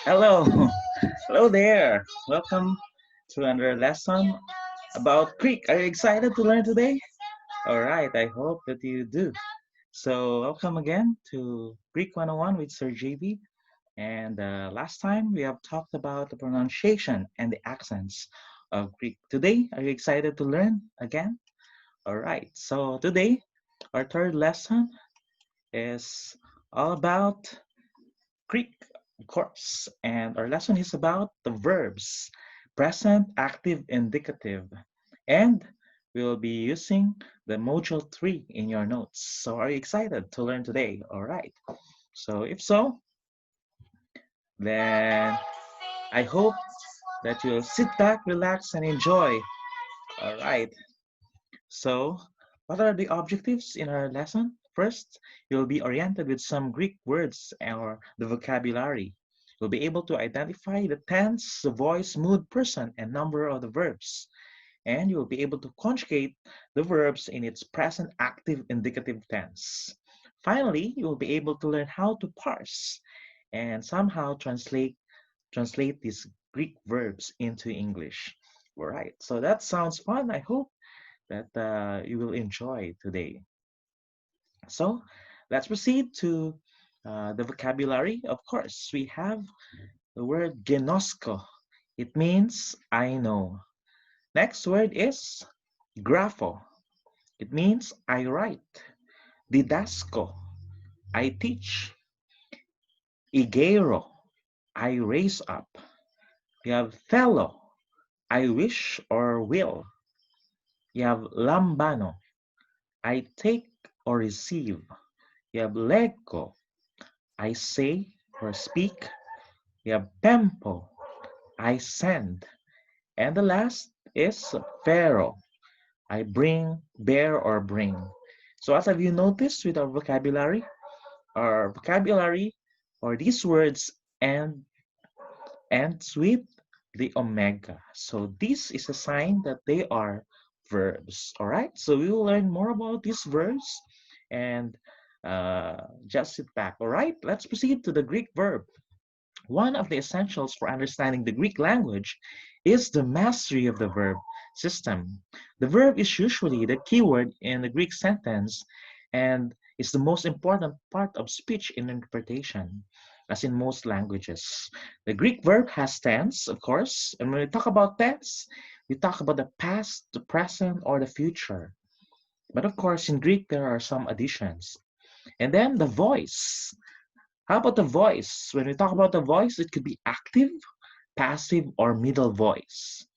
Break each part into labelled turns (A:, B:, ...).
A: Hello, hello there. Welcome to another lesson about Greek. Are you excited to learn today? All right, I hope that you do. So, welcome again to Greek 101 with Sir JB. And last time we have talked about the pronunciation and the accents of Greek. Today, are you excited to learn again? All right, so today, our third lesson is all about Greek, of course, and our lesson is about the verbs, present, active, indicative, and we will be using the module 3 in your notes. So are you excited to learn today? All right. So if so, then I hope that you'll sit back, relax, and enjoy. All right. So what are the objectives in our lesson? First, you'll be oriented with some Greek words or the vocabulary. You'll be able to identify the tense, the voice, mood, person, and number of the verbs. And you'll be able to conjugate the verbs in its present active indicative tense. Finally, you'll be able to learn how to parse and somehow translate these Greek verbs into English. All right, so that sounds fun. I hope that you will enjoy today. So let's proceed to the vocabulary. Of course, we have the word genosko. It means I know. Next word is grapho. It means I write. Didasco, I teach. Igero, I raise up. You have fellow, I wish or will. You have lambano, I take or receive. You have leggo, I say or speak. You have tempo, I send. And the last is pharaoh, I bring, bear, or bring. So as have you noticed with our vocabulary or these words ends with the omega. So this is a sign that they are verbs. All right. So we will learn more about these verbs and just sit back. All right. Let's proceed to the Greek verb. One of the essentials for understanding the Greek language is the mastery of the verb system. The verb is usually the keyword in the Greek sentence and is the most important part of speech interpretation, as in most languages. The Greek verb has tense, of course, and when we talk about tense, we talk about the past, the present, or the future. But of course, in Greek, there are some additions. And then the voice. How about the voice? When we talk about the voice, it could be active, passive, or middle voice.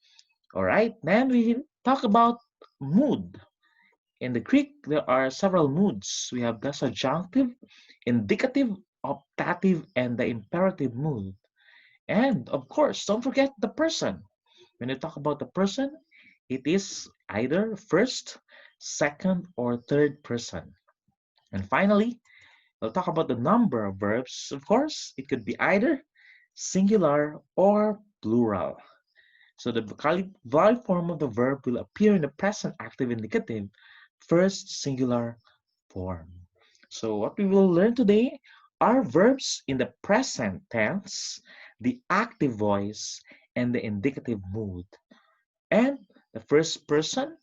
A: All right. Then we talk about mood. In the Greek, there are several moods. We have the subjunctive, indicative, optative, and the imperative mood. And of course, don't forget the person. When you talk about the person, it is either first, second, or third person. And finally, we'll talk about the number of verbs. Of course, it could be either singular or plural. So the vocabulary form of the verb will appear in the present active indicative, first singular form. So what we will learn today are verbs in the present tense, the active voice, and the indicative mood. And the first person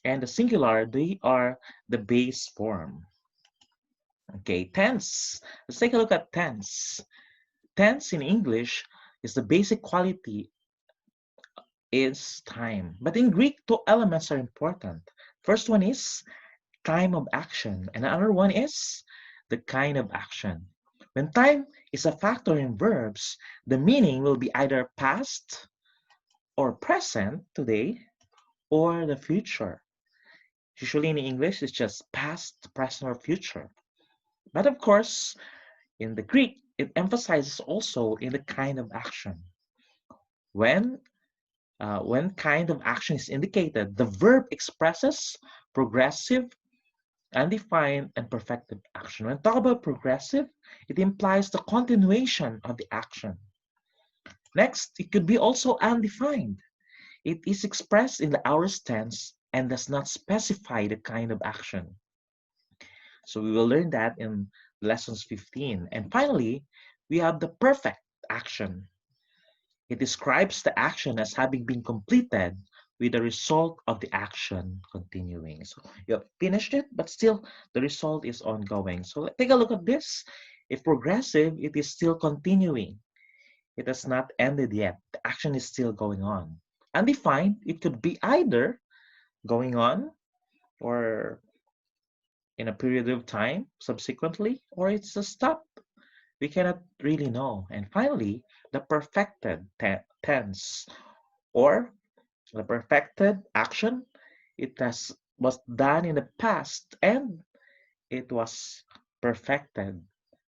A: and the singular, they are the base form. Okay, tense. Let's take a look at tense. Tense in English is the basic quality is time. But in Greek, two elements are important. First one is time of action, and another one is the kind of action. When time is a factor in verbs, the meaning will be either past or present today or the future. Usually in English, it's just past, present, or future. But of course, in the Greek, it emphasizes also in the kind of action. When when kind of action is indicated, the verb expresses progressive, undefined, and perfective action. When talk about progressive, it implies the continuation of the action. Next, it could be also undefined. It is expressed in the aorist tense and does not specify the kind of action. So we will learn that in lessons 15. And finally, we have the perfect action. It describes the action as having been completed with the result of the action continuing. So you have finished it, but still the result is ongoing. So let's take a look at this. If progressive, it is still continuing. It has not ended yet. The action is still going on. Undefined, it could be either going on or in a period of time subsequently, or it's a stop. We cannot really know. And finally, the perfected tense or the perfected action, it was done in the past and it was perfected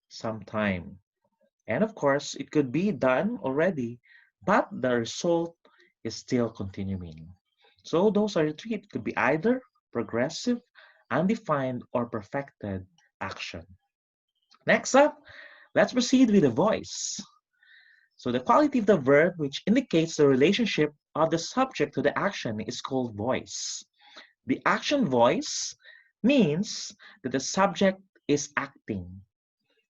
A: sometime. And of course, it could be done already, but the result is still continuing. So those are the three. It could be either progressive, undefined, or perfected action. Next up, let's proceed with the voice. So the quality of the verb which indicates the relationship of the subject to the action is called voice. The action voice means that the subject is acting.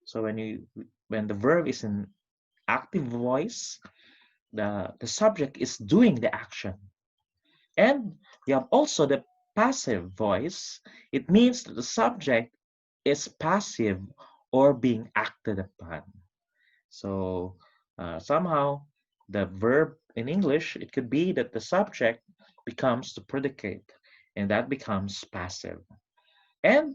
A: So when the verb is in active voice, the subject is doing the action. And we have also the passive voice. It means that the subject is passive or being acted upon. So somehow the verb in English, it could be that the subject becomes the predicate and that becomes passive. And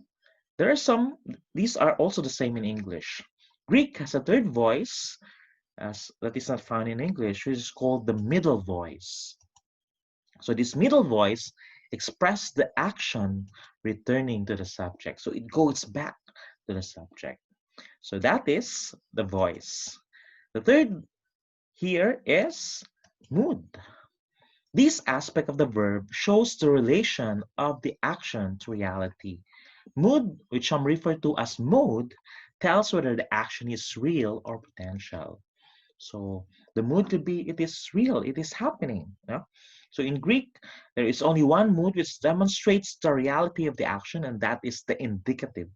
A: there are some, these are also the same in English. Greek has a third voice as that is not found in English, which is called the middle voice. So this middle voice expresses the action returning to the subject. So it goes back to the subject. So that is the voice. The third here is mood. This aspect of the verb shows the relation of the action to reality. Mood, which some refer to as mode, tells whether the action is real or potential. So the mood could be it is real, it is happening. Yeah? So in Greek, there is only one mood which demonstrates the reality of the action, and that is the indicative.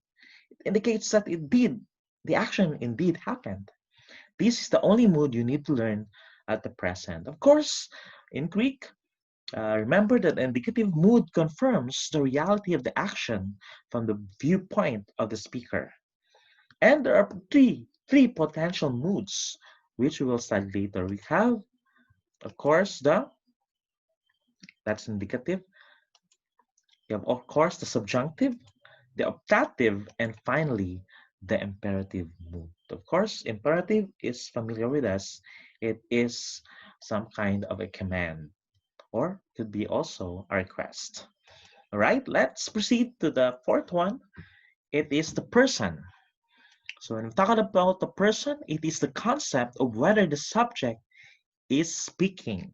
A: It indicates that the action indeed happened. This is the only mood you need to learn at the present. Of course, in Greek, remember that the indicative mood confirms the reality of the action from the viewpoint of the speaker. And there are three potential moods, which we will study later. We have, of course, that's indicative. You have, of course, the subjunctive, the optative, and finally, the imperative mood. Of course, imperative is familiar with us. It is some kind of a command or could be also a request. All right, let's proceed to the fourth one. It is the person. So when we talk about the person, it is the concept of whether the subject is speaking.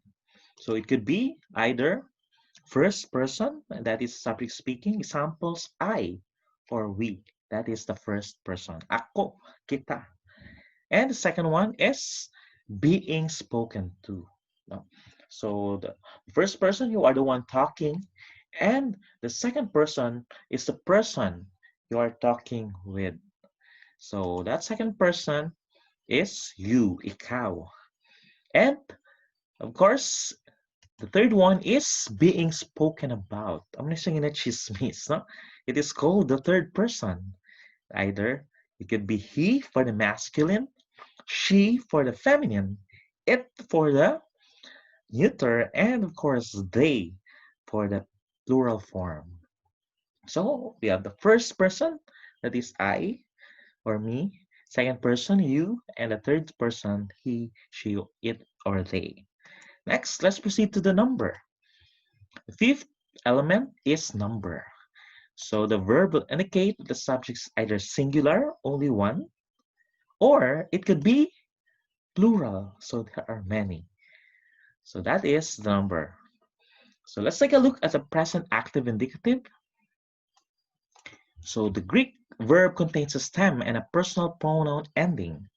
A: So it could be either first person, that is subject speaking, examples I or we, that is the first person. Ako, kita. And the second one is being spoken to. No? So the first person, you are the one talking, and the second person is the person you are talking with. So that second person is you, ikaw. And of course, the third one is being spoken about. I'm not saying that chismis, no? It is called the third person. Either it could be he for the masculine, she for the feminine, it for the neuter, and of course they for the plural form. So we have the first person, that is I or me, second person you, and the third person he, she, it, or they. Next, let's proceed to the number. The fifth element is number. So the verb will indicate that the subject is either singular, only one, or it could be plural, so there are many. So that is the number. So let's take a look at the present active indicative. So the Greek verb contains a stem and a personal pronoun ending.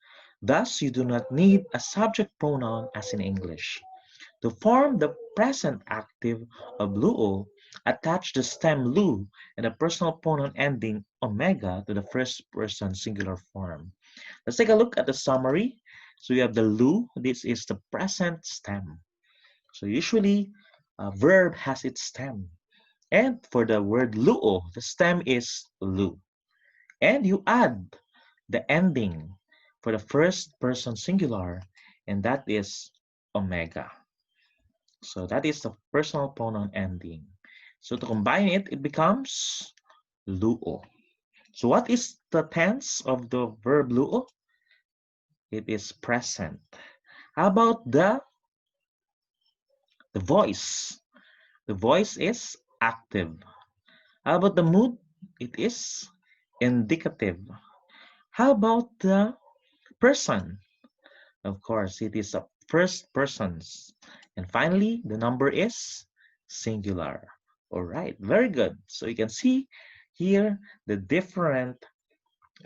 A: Thus, you do not need a subject pronoun as in English. To form the present active of luo, attach the stem lu and the personal pronoun ending omega to the first person singular form. Let's take a look at the summary. So you have the lu. This is the present stem. So usually a verb has its stem. And for the word luo, the stem is lu. And you add the ending for the first person singular, and that is omega. So that is the personal pronoun ending. So to combine it, it becomes luo. So what is the tense of the verb luo? It is present. How about the voice? The voice is active. How about the mood? It is indicative. How about the person? Of course, it is a first persons. And finally, the number is singular. All right, very good. So you can see here the different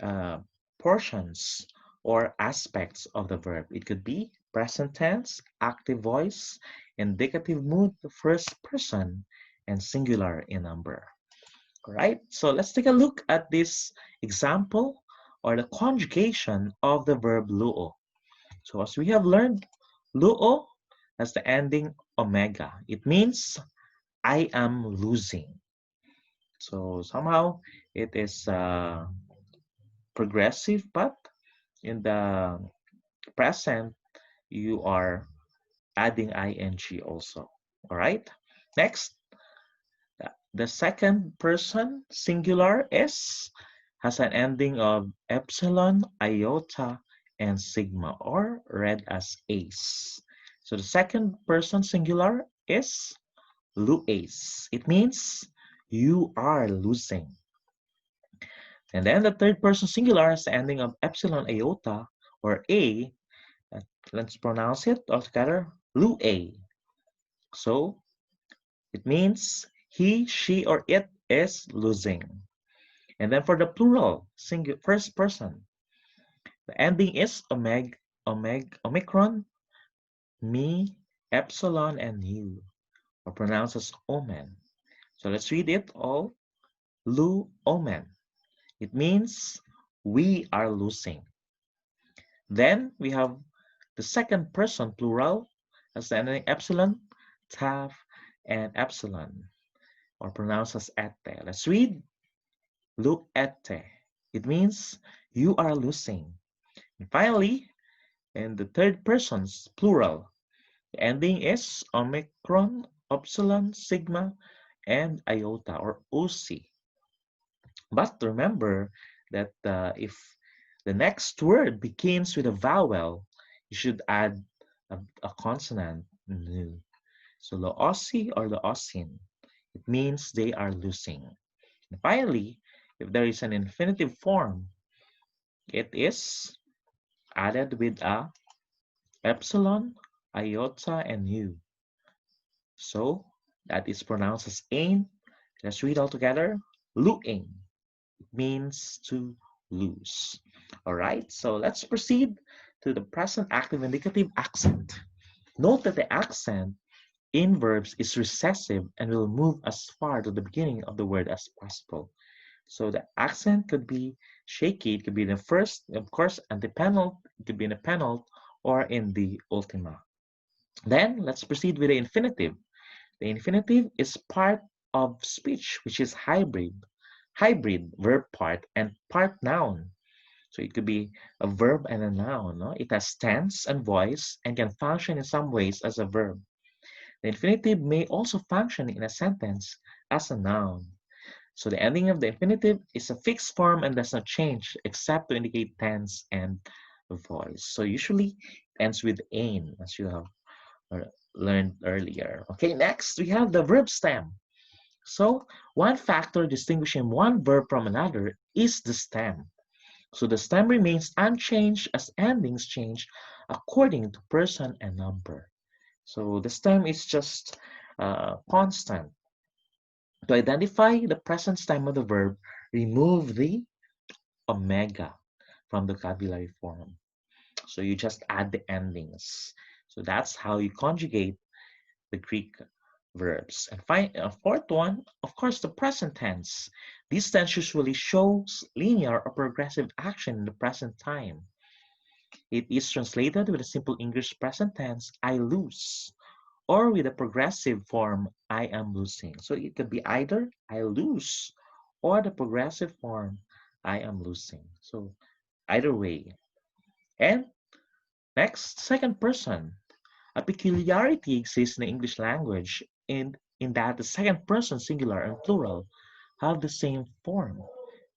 A: uh, portions or aspects of the verb. It could be present tense, active voice, indicative mood, first person, and singular in number. All right, so let's take a look at this example or the conjugation of the verb luo. So as we have learned, luo has the ending omega. It means I am losing. So somehow it is progressive, but in the present, you are adding ing also. All right. Next, the second person singular is has an ending of epsilon, iota, and sigma, or read as ace. So the second person singular is luace. It means you are losing. And then the third person singular has the ending of epsilon, iota, or a. uh, Let's pronounce it all together, lua. So it means he, she, or it is losing. And then for the plural, singular, first person, the ending is omicron, me, epsilon, and you, or pronounced as omen. So let's read it all. Lu omen. It means we are losing. Then we have the second person plural as the ending epsilon, taf, and epsilon, or pronounced as ete. Let's read lu ete. It means you are losing. And finally, in the third person's plural, the ending is omicron, epsilon, sigma, and iota or OC. But remember that if the next word begins with a vowel, you should add a consonant. Nu. So the Aussie or the Aussin, it means they are losing. And finally, if there is an infinitive form, it is added with a epsilon, iota, and u. So that is pronounced as ain. Let's read all together. Luing means to lose. All right, so let's proceed to the present active indicative accent. Note that the accent in verbs is recessive and will move as far to the beginning of the word as possible. So the accent could be shaky, it could be in the first, of course, and the penult, it could be in the penult or in the ultima. Then let's proceed with the infinitive. The infinitive is part of speech, which is hybrid verb part and part noun. So it could be a verb and a noun. No? It has tense and voice and can function in some ways as a verb. The infinitive may also function in a sentence as a noun. So the ending of the infinitive is a fixed form and does not change except to indicate tense and voice. So usually it ends with ain, as you have learned earlier. Okay, next we have the verb stem. So one factor distinguishing one verb from another is the stem. So the stem remains unchanged as endings change according to person and number. So the stem is just constant. To identify the present stem of the verb, remove the omega from the vocabulary form. So you just add the endings. So that's how you conjugate the Greek verbs. And fourth one, of course, the present tense. This tense usually shows linear or progressive action in the present time. It is translated with a simple English present tense, I lose, or with a progressive form, I am losing. So it could be either I lose or the progressive form, I am losing. So either way. And next, second person. A peculiarity exists in the English language in that the second person singular and plural have the same form.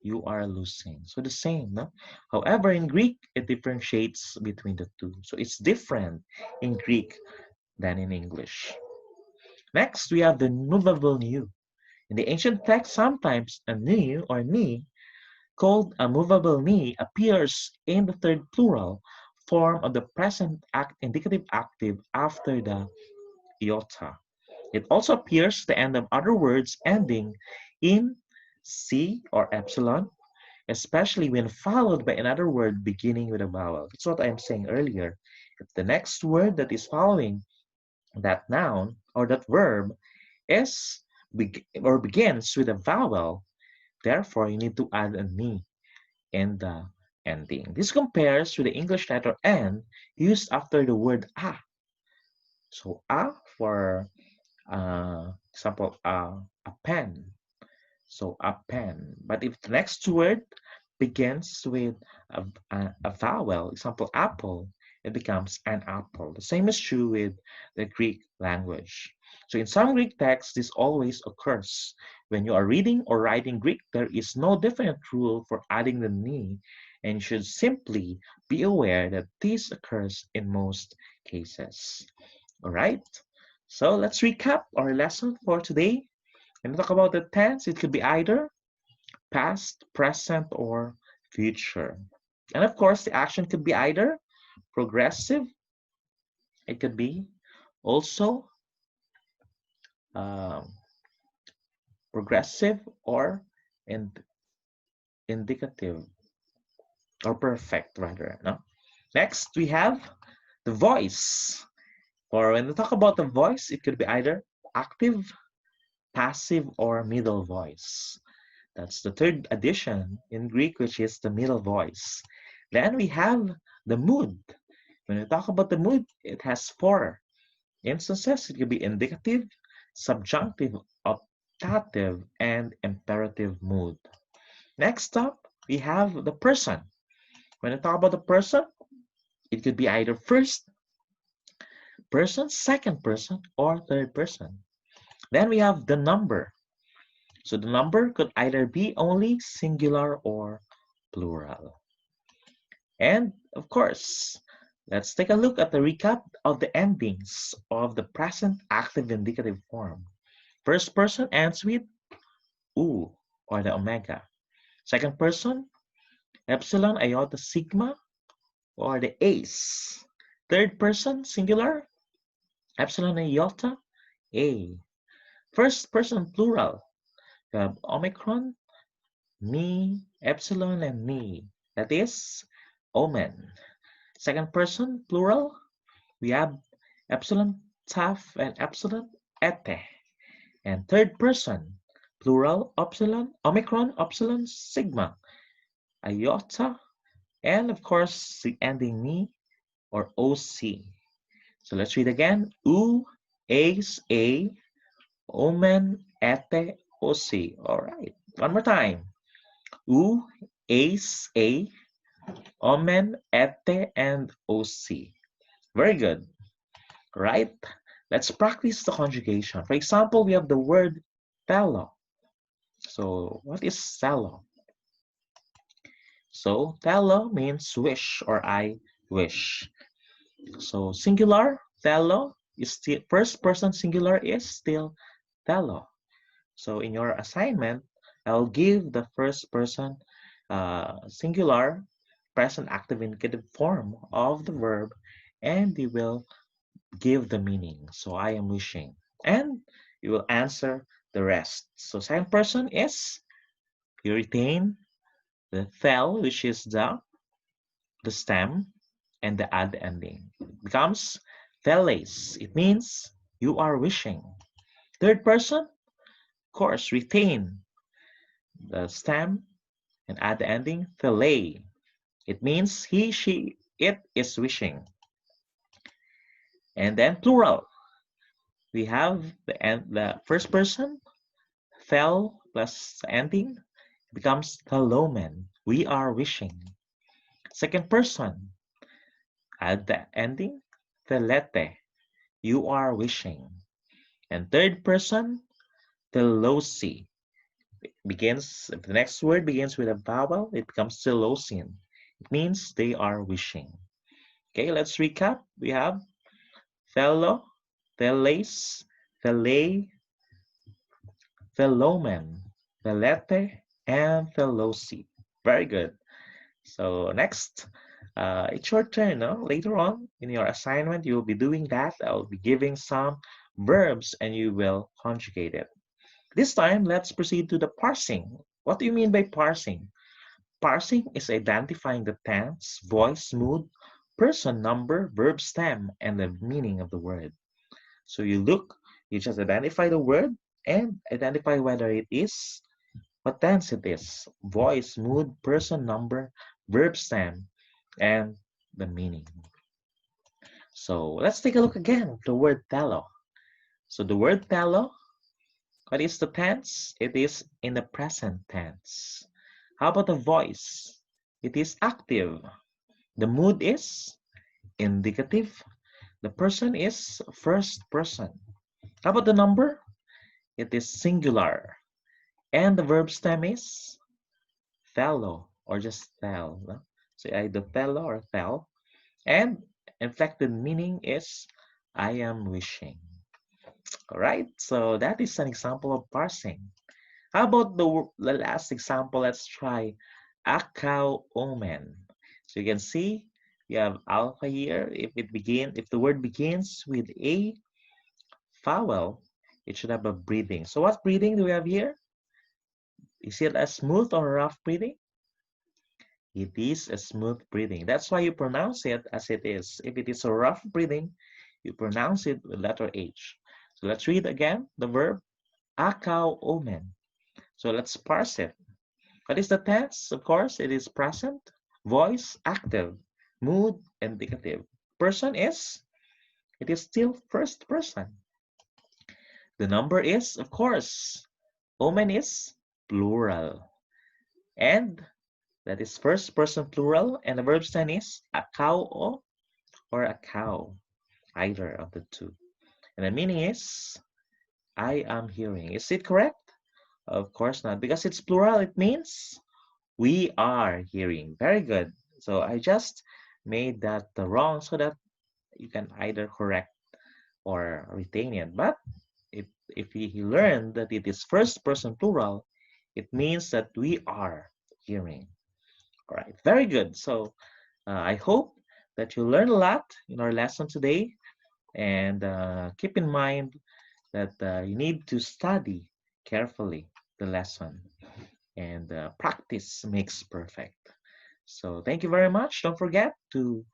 A: You are losing. So the same, no? However, in Greek, it differentiates between the two. So it's different in Greek than in English. Next, we have the movable nu. In the ancient text, sometimes a nu or ni called a movable ni appears in the third plural form of the present indicative active after the iota. It also appears at the end of other words ending in C or epsilon, especially when followed by another word beginning with a vowel. That's what I'm saying earlier. If the next word that is following that noun or that verb is or begins with a vowel, therefore you need to add a ni in the ending. This compares with the English letter N used after the word a. So a for example a pen. So a pen. But if the next word begins with a vowel, example apple, it becomes an apple. The same is true with the Greek language. So in some Greek texts, this always occurs. When you are reading or writing Greek, there is no definite rule for adding the ni, and you should simply be aware that this occurs in most cases. All right? So let's recap our lesson for today. When we talk about the tense, it could be either past, present, or future. And of course, the action could be either progressive, it could be also um, progressive or ind indicative or perfect rather. No? Next, we have the voice. Or when we talk about the voice, it could be either active, passive, or middle voice. That's the third addition in Greek, which is the middle voice. Then we have the mood. When we talk about the mood, it has four instances. It could be indicative, subjunctive, optative, and imperative mood. Next up, we have the person. When we talk about the person, it could be either first person, second person, or third person. Then we have the number. So the number could either be only singular or plural. And of course, let's take a look at the recap of the endings of the present active indicative form. First person ends with u or the omega. Second person, epsilon, iota, sigma or the ace. Third person, singular, epsilon, iota, a. First person, plural, you have omicron, me, epsilon, and me. That is omen. Second person, plural, we have epsilon, taf, and epsilon, ete. And third person, plural, epsilon, omicron, epsilon, sigma, iota, and of course, the ending me or OC. So let's read again. U, ace, a, omen, ete, OC. All right. One more time. U, ace, a, omen, ete, and OC. Very good. Right? Let's practice the conjugation. For example, we have the word fellow. So what is fellow? So fellow means wish or I wish. So singular, fellow is still first person singular is still fellow. So in your assignment, I'll give the first person singular present active indicative form of the verb and you will give the meaning. So I am wishing. And you will answer the rest. So second person is you retain the thel, which is the stem, and the ad ending. It becomes theles. It means you are wishing. Third person, of course, retain the stem and add the ending thele. It means he, she it is wishing. And then plural. We have the first person, fell plus ending becomes telomen. We are wishing. Second person, add the ending, telete. You are wishing. And third person, telosi. Begins, if the next word begins with a vowel, it becomes telosin. It means they are wishing. Okay, let's recap. We have thelo, teles, telei, telomen, telete, and telosi. Very good. So next, it's your turn. No? Later on in your assignment, you will be doing that. I'll be giving some verbs and you will conjugate it. This time, let's proceed to the parsing. What do you mean by parsing? Parsing is identifying the tense, voice, mood, person, number, verb stem, and the meaning of the word. So you just identify the word and identify whether it is, what tense it is, voice, mood, person, number, verb stem, and the meaning. So let's take a look again, the word tello. So the word tello, what is the tense? It is in the present tense. How about the voice? It is active. The mood is indicative. The person is first person. How about the number? It is singular. And the verb stem is fellow or just tell. No? So either fellow or tell. And inflected meaning is I am wishing. All right, so that is an example of parsing. How about the last example? Let's try akao omen. So you can see we have alpha here. If the word begins with a vowel, it should have a breathing. So what breathing do we have here? Is it a smooth or rough breathing? It is a smooth breathing. That's why you pronounce it as it is. If it is a rough breathing, you pronounce it with letter H. So let's read again the verb akao omen. So let's parse it. What is the tense? Of course, it is present, voice, active, mood, indicative. Person is, it is still first person. The number is, of course, omen is plural. And that is first person plural, and the verb stand is a cow or a cow, either of the two. And the meaning is, I am hearing. Is it correct? Of course not, because it's plural, it means we are hearing. Very good. So I just made that wrong so that you can either correct or retain it. But if you learn that it is first person plural, it means that we are hearing. All right, very good. So I hope that you learned a lot in our lesson today. And keep in mind that you need to study carefully the lesson. And practice makes perfect. So thank you very much. Don't forget to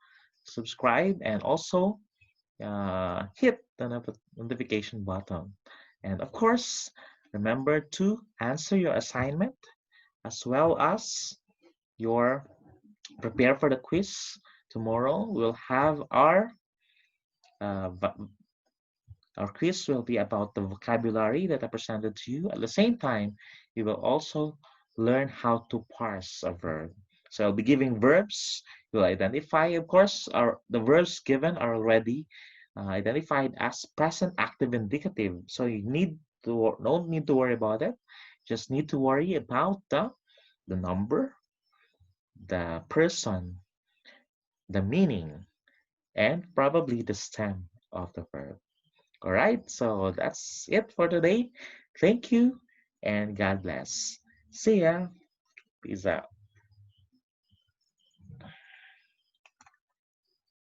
A: subscribe and also hit the notification button. And of course, remember to answer your assignment as well as your prepare for the quiz. Tomorrow we'll have uh, our quiz will be about the vocabulary that I presented to you. At the same time, you will also learn how to parse a verb. So I'll be giving verbs. You'll identify, of course, the verbs given are already identified as present, active, indicative. So you don't need to worry about it. Just need to worry about the number, the person, the meaning, and probably the stem of the verb. All right, so that's it for today. Thank you and God bless. See ya. Peace out.